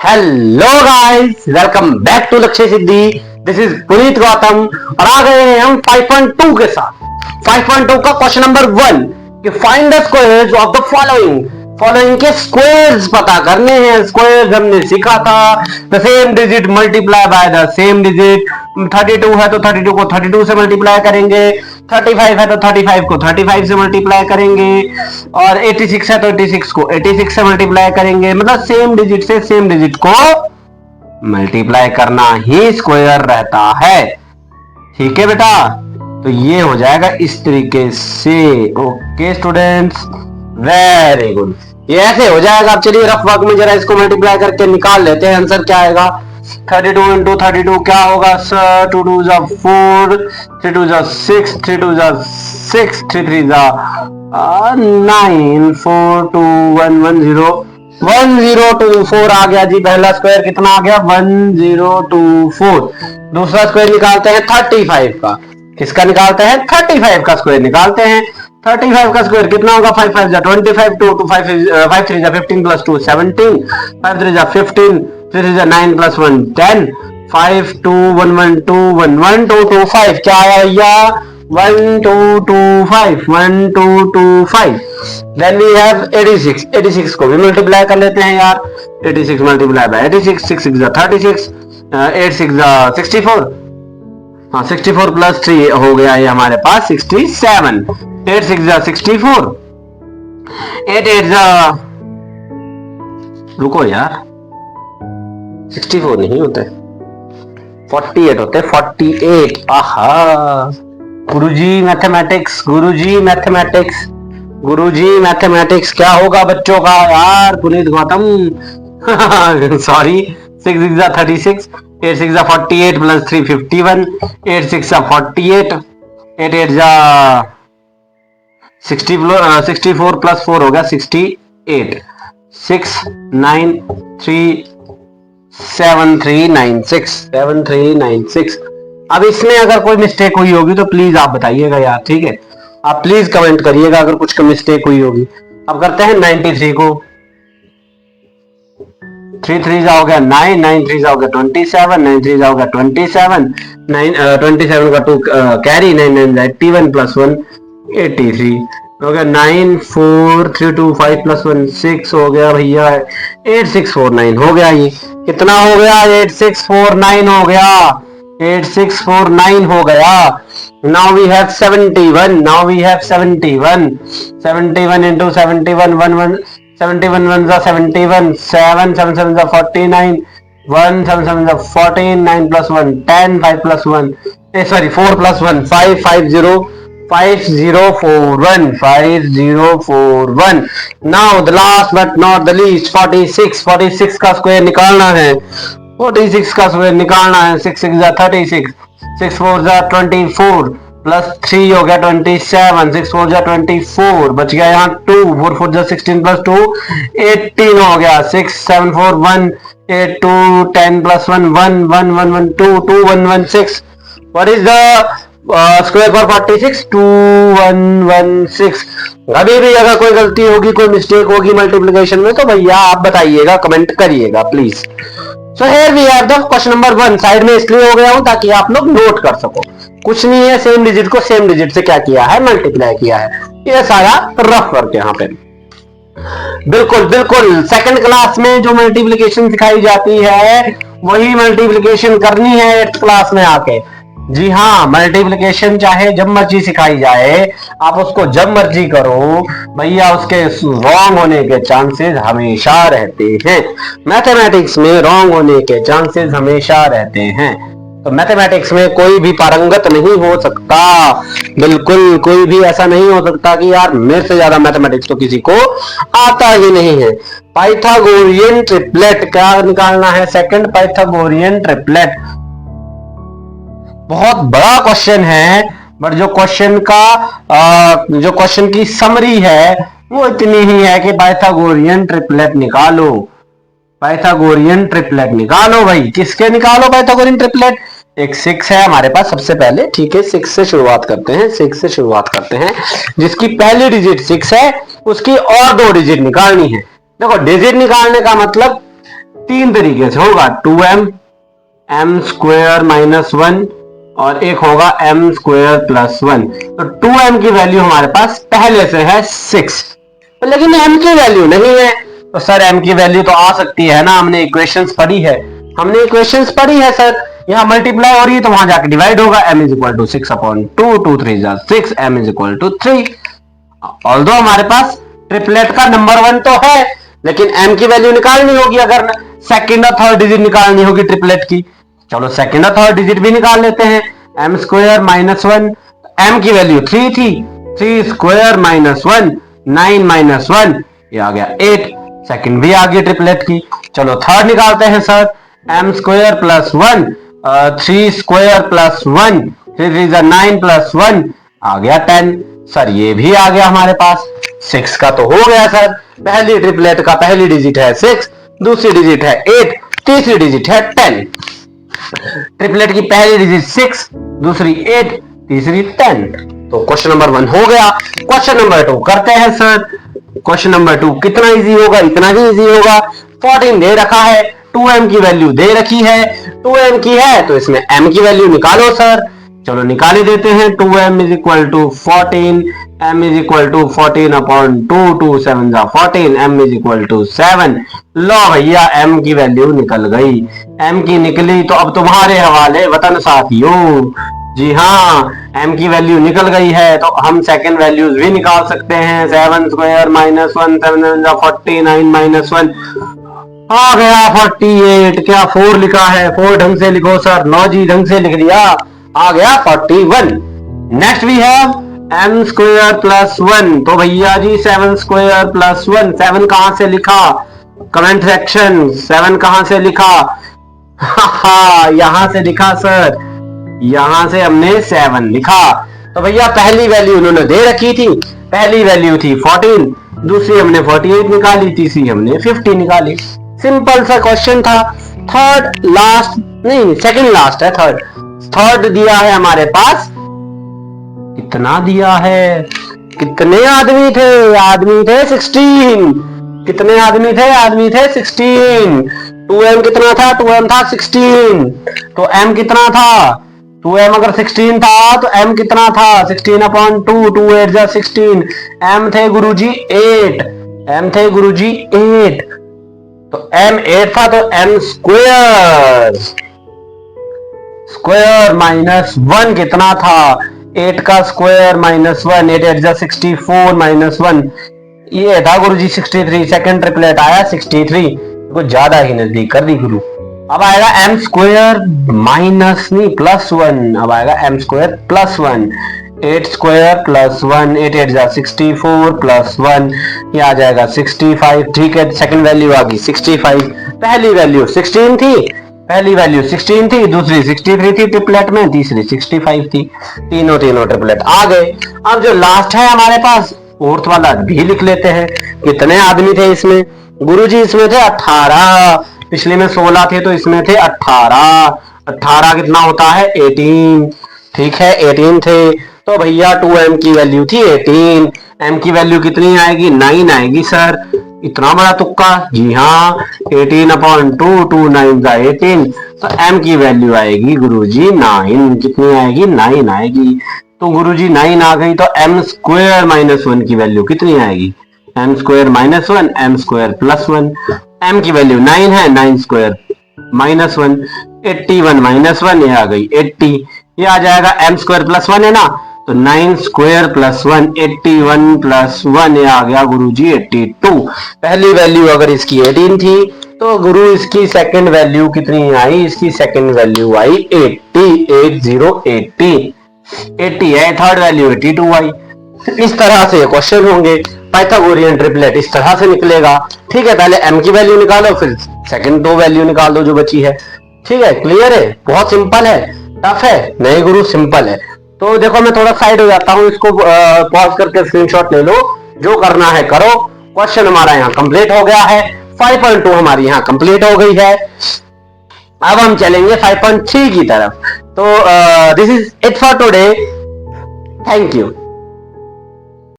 Hello guys, welcome back to Lakshya Siddhi. This is Puneet Gautam और आ गए हैं हम 5.2 के साथ। 5.2 का क्वेश्चन नंबर 1 कि find the squares of the following. Following के स्क्वायर्स पता करने हैं। स्क्वायर्स हमने सीखा था, the same digit multiply by the same digit. 32 है तो 32 को 32 से मल्टीप्लाई करेंगे, 35 है तो 35 को 35 से मल्टीप्लाई करेंगे और 86 है तो 86 को 86 से मल्टीप्लाई करेंगे। मतलब सेम डिजिट से सेम डिजिट को मल्टीप्लाई करना ही स्क्वायर रहता है। ठीक है बेटा, तो ये हो जाएगा इस तरीके से। Okay students, very good. ये ऐसे हो जाएगा। अब चलिए रफ वर्क में जरा इसको मल्टीप्लाई करके निकाल लेते हैं। आंसर क्या आएगा? 32 इंटू 32 क्या होगा सर? 2 2 जा 4, 3 2 जा 6, 3 2 जा 6, 3 3 जा 9, 4 2 1 1 0 1024 आ गया जी। पहला स्क्वायर कितना आ गया? 1024। दूसरा स्क्वायर निकालते हैं 35 का। किसका निकालते हैं? 35 का स्क्वायर निकालते हैं। 35 का स्क्वायर कितना होगा? 5 5 जा 25, 2 2 5 5 3 जा 15 प्लस 2 17, 5 3 जा 15, 3 3 जा 9 प्लस 1 10, 5 2 1 1 2 1 1 2 2 5 क्या आया भैया? 1 2 2 5 1 2 2 5। Then we have 86। 86 को भी मल्टीप्लाई कर लेते हैं यार। 86 मल्टीप्लाई बाय 86, 6 6 जा 36, 8 6 जा 64। हाँ, 64 प्लस 3 हो गया ये हमारे पास 67। 8 6 जा 64, 8 8 जा, रुको यार, 64 नहीं होते, 48 होते, 48। आहा, गुरुजी मैथमेटिक्स, गुरुजी मैथमेटिक्स, गुरुजी मैथमेटिक्स क्या होगा बच्चों का यार? पुनीत गौतम सॉरी। 6 6 जा 36, 8 6 जा 48 प्लस 3 51, 8 6 जा 48, 8 8 जा 64 प्लस 4 हो गया 68। 6 9 3 7 3 9 6 7 3 9 6। अब इसमें अगर कोई मिस्टेक हुई होगी तो प्लीज आप बताइएगा यार, ठीक है? आप प्लीज कमेंट करिएगा अगर कुछ मिस्टेक हुई होगी। अब करते हैं 93 को। 3 3 जा हो गया 9, 9 3 जा हो गया 27, 9 3 जा हो गया 27, 27 का 2 कैरी, 9 9 जा 81 प्लस 1 83 हो गया। 9 4 3 2 5 प्लस 1 6 हो गया भैया। 8649 हो गया। ये कितना हो गया? 8649 हो गया। 8649 हो गया। Now we have 71. Now we have 71. 71 into 71 1 1 71 1 जा 71, 7 7 7 जा 49, 1 7 7 जा 14, 9 plus 1 10, 5 plus 1 sorry 4 plus 1 5 5 0 5 0 4 1 5 0 4 1। Now the last but not the least 46। 46 का स्क्वायर निकालना है। 46 का स्क्वायर निकालना है। 6 6 जा 36, 6 4 जा 24 प्लस 3 हो गया 27, 6 4 जा 24 बच गया यहाँ 2, 4 4 जा 16 प्लस 2 18 हो गया। 6 7 4 1 8 2 10 plus 1 1 1 1 1 2 2 1 1 6। What is the square for 46? 2 1 1 6। अभी भी अगर कोई गलती होगी, कोई मिस्टेक होगी मल्टीप्लिकेशन में तो भैया आप बताइएगा, कमेंट करिएगा please. So here we have the question number 1। Side में इसलिए हो गया हूं ताकि आप लोग नोट कर सको। कुछ नहीं है, सेम डिजिट को सेम डिजिट से क्या किया है? मल्टीप्लाई किया है। ये सारा रफ वर्क यहाँ पे। बिल्कुल बिल्कुल सेकंड क्लास में जो मल्टीप्लिकेशन सिखाई जाती है वही मल्टीप्लिकेशन करनी है 8th क्लास में आके। जी हाँ, मल्टीप्लिकेशन चाहे जब मर्जी सिखाई जाए, आप उसको जब मर्जी करो भैया, उसके रॉन्ग होने के चांसेस हमेशा रहते हैं। मैथमेटिक्स में रॉन्ग होने के चांसेस हमेशा रहते हैं। तो मैथमेटिक्स में कोई भी पारंगत नहीं हो सकता। बिल्कुल कोई भी ऐसा नहीं हो सकता कि यार मेरे से ज्यादा मैथमेटिक्स तो किसी को आता ही नहीं है। पाइथागोरियन ट्रिपलेट क्या निकालना है? Second Pythagorean triplet. बहुत बड़ा क्वेश्चन है, बट जो क्वेश्चन की समरी है वो इतनी ही है कि पाइथागोरियन ट्रिपलेट निकालो। पाइथागोरियन ट्रिपलेट निकालो भाई। किसके निकालो पाइथागोरियन ट्रिपलेट? एक 6 है हमारे पास सबसे पहले, ठीक है? 6 से शुरुआत करते हैं। 6 से शुरुआत करते हैं। जिसकी पहली डिजिट 6 है उसकी और 2 डिजिट निकालनी है। देखो, डिजिट निकालने का मतलब तीन तरीके से होगा, 2m m स्क्वायर माइनस 1 और एक होगा m स्क्वायर प्लस 1। तो 2m की वैल्यू हमारे पास पहले से है 6, तो लेकिन m की वैल्यू नहीं है। तो सर m की वैल्यू तो आ सकती है ना, हमने इक्वेशंस पढ़ी है, हमने इक्वेशंस पढ़ी है सर। यहाँ मल्टीप्लाई हो रही है तो वहां जाके डिवाइड होगा, m इज इक्वल टू 6 अपॉन 2, 2 3 जा 6, m is equal to 3। Although हमारे पास ट्रिपलेट का नंबर 1 तो है, लेकिन m की वैल्यू निकालनी होगी, अगर सेकंड और थर्ड डिजिट निकालनी होगी ट्रिपलेट की। चलो सेकंड और थर्ड डिजिट भी निकाल लेते हैं। m स्क्वायर माइनस 1, m की वैल्यू 3 थी, 3 स्क्वायर माइनस 1, 9 माइनस 1, ये आ गया 8। सेकंड भी आ गई ट्रिपलेट की। चलो थर्ड निकालते हैं sir, m square plus 1, 3 square plus 1, 3 9 plus 1 आ गया 10। सर ये भी आ गया हमारे पास। 6 का तो हो गया सर, पहली ट्रिपलेट का पहली डिजिट है 6, दूसरी डिजिट है 8, तीसरी डिजिट है 10। ट्रिपलेट की पहली डिजिट 6, दूसरी 8, तीसरी 10। तो क्वेश्चन नंबर 1 हो गया। क्वेश्चन नंबर 2 करते हैं सर। क्वेश्चन नंबर 2 कितना इजी होगा, इतना ही इजी होगा। 14 दे रखा है, 2m की वैल्यू दे रखी है, 2m की है तो इसमें m की वैल्यू निकालो सर। चलो निकाल ही देते हैं। 2m is equal to 14, m is equal to 14 upon 2, 2 7 जा 14, m इज इक्वल टू 7। लो भैया m की वैल्यू निकल गई। m की निकली तो अब तुम्हारे हवाले वतन साथियों। जी हाँ, m की वैल्यू निकल गई है तो हम सेकंड वैल्यूज भी निकाल सकते हैं। 7 स्क्वायर माइनस 1, 7 जा 49 माइनस 1 आ गया 48। क्या 4 लिखा है? 4 ढंग से लिखो सर। 9 जी ढंग से लिख दिया, आ गया 41। Next we have m square plus 1। तो भैया जी 7 स्क्वायर प्लस 1, 7 कहां से लिखा? कमेंट सेक्शन, 7 कहां से लिखा? यहां से लिखा सर, यहां से हमने 7 लिखा। तो भैया पहली वैल्यू उन्होंने दे रखी थी, पहली वैल्यू थी 14, दूसरी हमने 48 निकाली, तीसरी हमने 50 निकाली। सिंपल सा क्वेश्चन था। थर्ड लास्ट नहीं, सेकंड लास्ट है, थर्ड दिया है हमारे पास। कितना दिया है? कितने आदमी थे? आदमी थे 16। कितने आदमी थे? आदमी थे 16। 2m कितना था? 2m था 16। तो m कितना था? 2m अगर 16 था तो m कितना था? 16 अपॉन 2, 2 8 जा 16। m थे गुरुजी 8, m थे गुरुजी 8। तो m 8 था तो m स्क्वायर, स्क्वायर माइनस 1 कितना था? 8 का स्क्वायर माइनस 1, 8 8 जा 64 माइनस 1, ये था गुरुजी 63। सेकंड ट्रिपलेट आया 63, कुछ ज्यादा ही नजदीक कर दी गुरु। अब आएगा m स्क्वायर माइनस नहीं प्लस 1, अब आएगा m square plus 1। 8 square plus 1, 8 8 जा 64 प्लस 1, ये आ जाएगा 65। ठीक है, सेकंड वैल्यू आ गई 65। पहली वैल्यू 16 थी, पहली वैल्यू 16 थी, दूसरी 63 थी ट्रिपलेट में, तीसरी 65 थी। तीनों ट्रिपलेट आ गए। अब जो लास्ट है हमारे पास, फोर्थ वाला भी लिख लेते हैं। कितने आदमी थे इसमें? गुरुजी इसमें थे 18। पिछले में 16 थे तो इसमें थे 18। 18 कितना होता है? 18। ठीक है, 18 थे। तो भैया 2m की वैल्यू थी 18, m की वैल्यू कितनी आएगी? 9 आएगी सर। इतना बड़ा तुक्का? जी हाँ, 18 अपॉन 2, 2 9 जा 18। तो m की वैल्यू आएगी गुरुजी 9। कितनी आएगी? 9 आएगी। तो गुरुजी 9 आ गई तो m स्क्वायर माइनस 1 की वैल्यू कितनी आएगी? m square minus 1, m square plus 1। m की वैल्यू 9 है, 9 स्क्वायर माइनस 1, 81 माइनस 1, ये आ गई 80। ये आ जाएगा m स्क्वायर प्लस 1 है ना, तो 9 स्क्वायर प्लस 1, 81 प्लस 1, ये आ गया गुरुजी 82। पहली वैल्यू अगर इसकी 18 थी तो गुरु इसकी सेकंड वैल्यू कितनी आई? इसकी सेकंड वैल्यू आई 80, 80 है, थर्ड वैल्यू 82 आई। इस तरह से क्वेश्चन होंगे। पाइथागोरियन ट्रिपलेट इस तरह से निकलेगा। ठीक है, पहले m की वैल्यू निकालो, फिर सेकंड दो वैल्यू निकाल दो जो बची है। ठीक है, क्लियर है? बहुत सिंपल है। टफ है? नहीं गुरु, सिंपल है। तो देखो मैं थोड़ा साइड हो जाता हूँ, इसको पॉज करके स्क्रीनशॉट ले लो, जो करना है करो। क्वेश्चन हमारा यहाँ कंप्लीट हो गया है। 5.2 हमारी यहाँ कंप्लीट हो गई है। अब हम चलेंगे 5.3 की तरफ। तो this is it for today. Thank you.